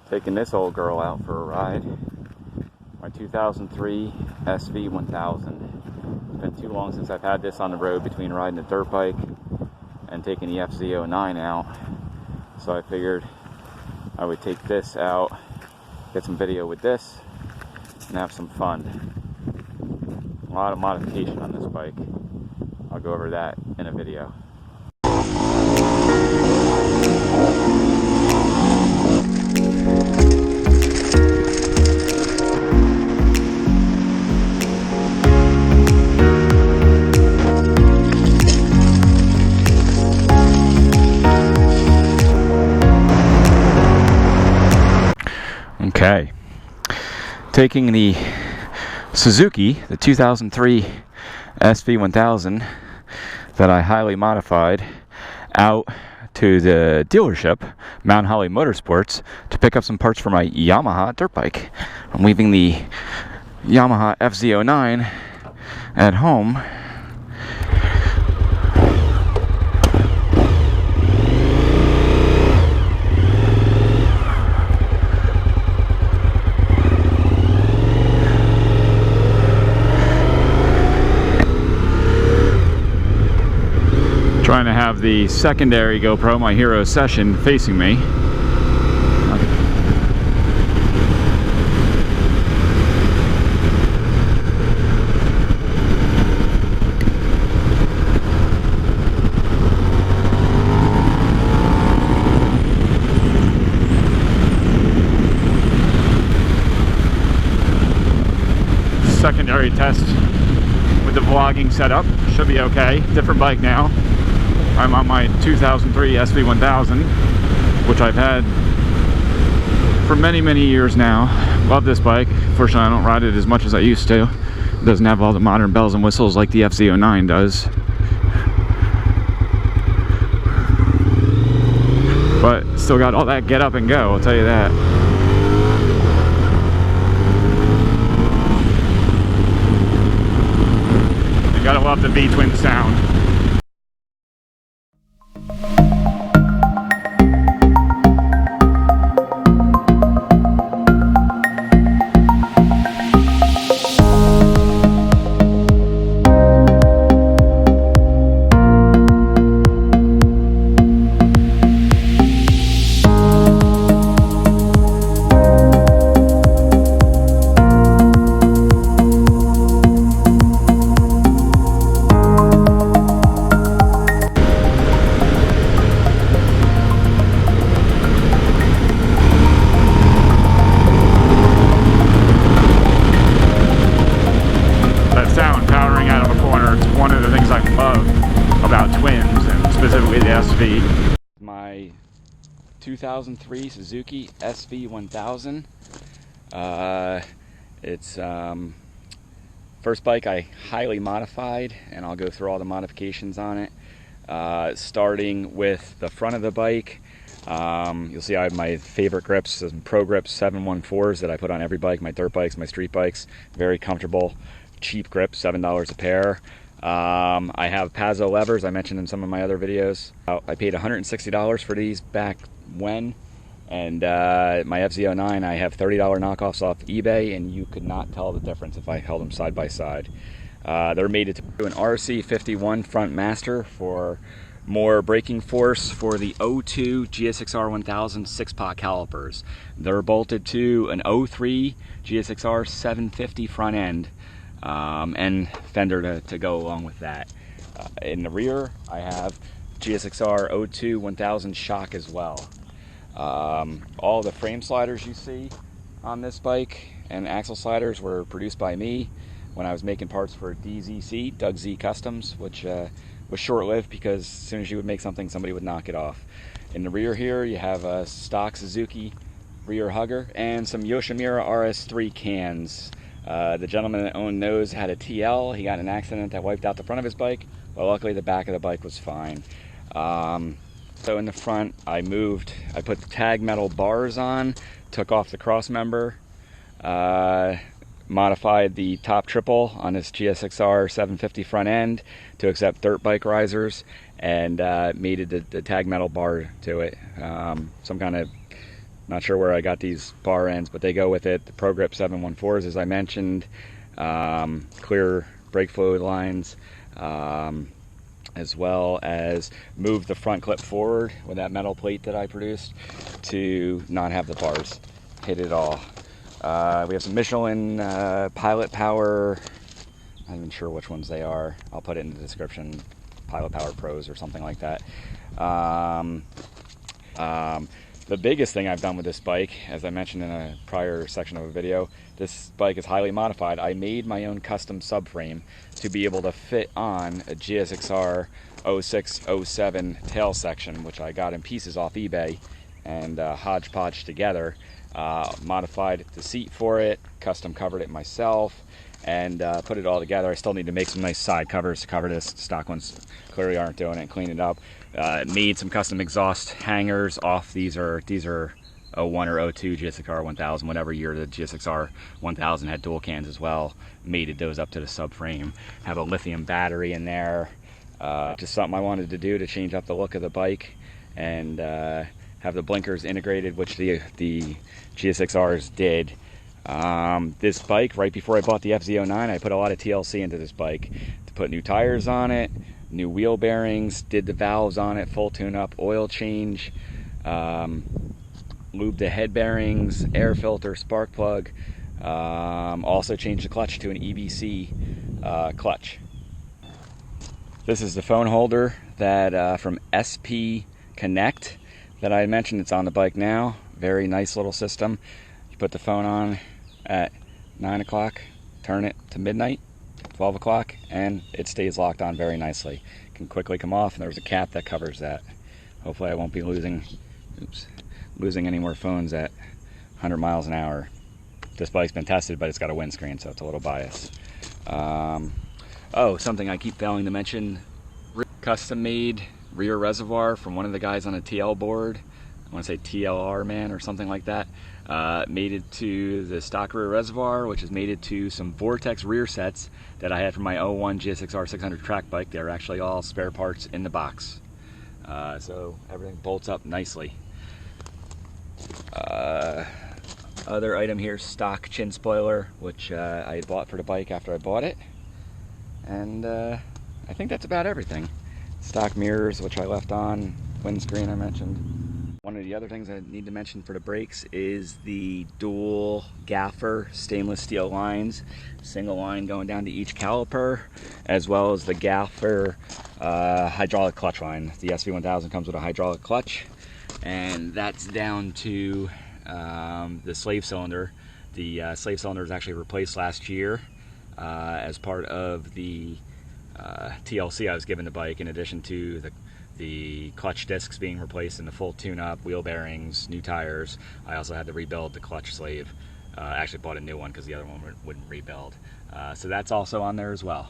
Taking this old girl out for a ride. My 2003 SV1000. It's been too long since I've had this on the road between riding a dirt bike and taking the FZ09 out. So I figured I would take this out, get some video with this, and have some fun. A lot of modification on this bike. I'll go over that in a video. Okay, taking the Suzuki, the 2003 SV1000 that I highly modified, out to the dealership, Mount Holly Motorsports, to pick up some parts for my Yamaha dirt bike. I'm leaving the Yamaha FZ09 at home. Trying to have the secondary GoPro, my Hero Session, facing me. Secondary test with the vlogging setup. Should be okay. Different bike now. I'm on my 2003 SV1000, which I've had for many, many years now. Love this bike. Fortunately, I don't ride it as much as I used to. It doesn't have all the modern bells and whistles like the FZ09 does. But still got all that get up and go, I'll tell you that. You gotta love the V-twin sound. My 2003 Suzuki SV1000. It's first bike I highly modified, and I'll go through all the modifications on it. Starting with the front of the bike, you'll see I have my favorite grips, some Pro Grips 714s that I put on every bike, my dirt bikes, my street bikes. Very comfortable, cheap grips, $7 a pair. I have Pazzo levers, I mentioned in some of my other videos. I paid $160 for these back when, and my FZ09 I have $30 knockoffs off eBay, and you could not tell the difference if I held them side by side. They're made to an RC51 front master for more braking force for the 02 GSXR 1000 6-pot calipers. They're bolted to an 03 GSXR 750 front end. And fender to go along with that. In the rear, I have GSXR 02 1000 shock as well. All the frame sliders you see on this bike and axle sliders were produced by me when I was making parts for DZC, DougZ Customs, which was short-lived because as soon as you would make something, somebody would knock it off. In the rear here, you have a stock Suzuki rear hugger and some Yoshimura RS3 cans. The gentleman that owned those had a TL. He got in an accident that wiped out the front of his bike, but luckily the back of the bike was fine. So in the front, I put the tag metal bars on, took off the cross member, modified the top triple on this GSXR 750 front end to accept dirt bike risers, and mated the tag metal bar to it. Some kind of Not sure where I got these bar ends, but they go with it. The Pro Grip 714s, as I mentioned, clear brake fluid lines, as well as move the front clip forward with that metal plate that I produced to not have the bars hit it all. We have some Michelin Pilot Power, I'm not even sure which ones they are. I'll put it in the description, Pilot Power Pros or something like that. The biggest thing I've done with this bike, as I mentioned in a prior section of a video, this bike is highly modified. I made my own custom subframe to be able to fit on a GSXR 0607 tail section, which I got in pieces off eBay and hodgepodge together. Modified the seat for it, custom covered it myself, and put it all together. I still need to make some nice side covers to cover this. Stock ones clearly aren't doing it. Clean it up. Made some custom exhaust hangers off. These are 01 or 02 GSXR 1000, whatever year the GSXR 1000 had dual cans as well. Mated those up to the subframe. Have a lithium battery in there. Just something I wanted to do to change up the look of the bike, and have the blinkers integrated, which the GSXRs did. This bike, right before I bought the FZ09, I put a lot of TLC into this bike to put new tires on it, new wheel bearings, did the valves on it, full tune-up, oil change, lubed the head bearings, air filter, spark plug, also changed the clutch to an EBC clutch. This is the phone holder that from SP Connect that I mentioned. It's on the bike now. Very nice little system. You put the phone on at 9 o'clock, turn it to midnight, 12 o'clock, and it stays locked on very nicely. It can quickly come off, and there's a cap that covers that. Hopefully I won't be losing any more phones at 100 miles an hour. This bike's been tested, but it's got a windscreen, so it's a little biased. Oh, something I keep failing to mention, custom made rear reservoir from one of the guys on a TL board. I want to say TLR man or something like that. Mated to the stock rear reservoir, which is mated to some Vortex rear sets that I had from my 01 GSXR 600 track bike. They're actually all spare parts in the box. So everything bolts up nicely. Other item here, stock chin spoiler, which I had bought for the bike after I bought it. And I think that's about everything. Stock mirrors, which I left on, windscreen I mentioned. One of the other things I need to mention for the brakes is the dual gaffer stainless steel lines, single line going down to each caliper, as well as the gaffer hydraulic clutch line. The SV1000 comes with a hydraulic clutch, and that's down to the slave cylinder. The slave cylinder was actually replaced last year as part of the TLC I was given the bike, in addition to the clutch discs being replaced and the full tune-up, wheel bearings, new tires. I also had to rebuild the clutch slave. I actually bought a new one because the other one wouldn't rebuild. So that's also on there as well.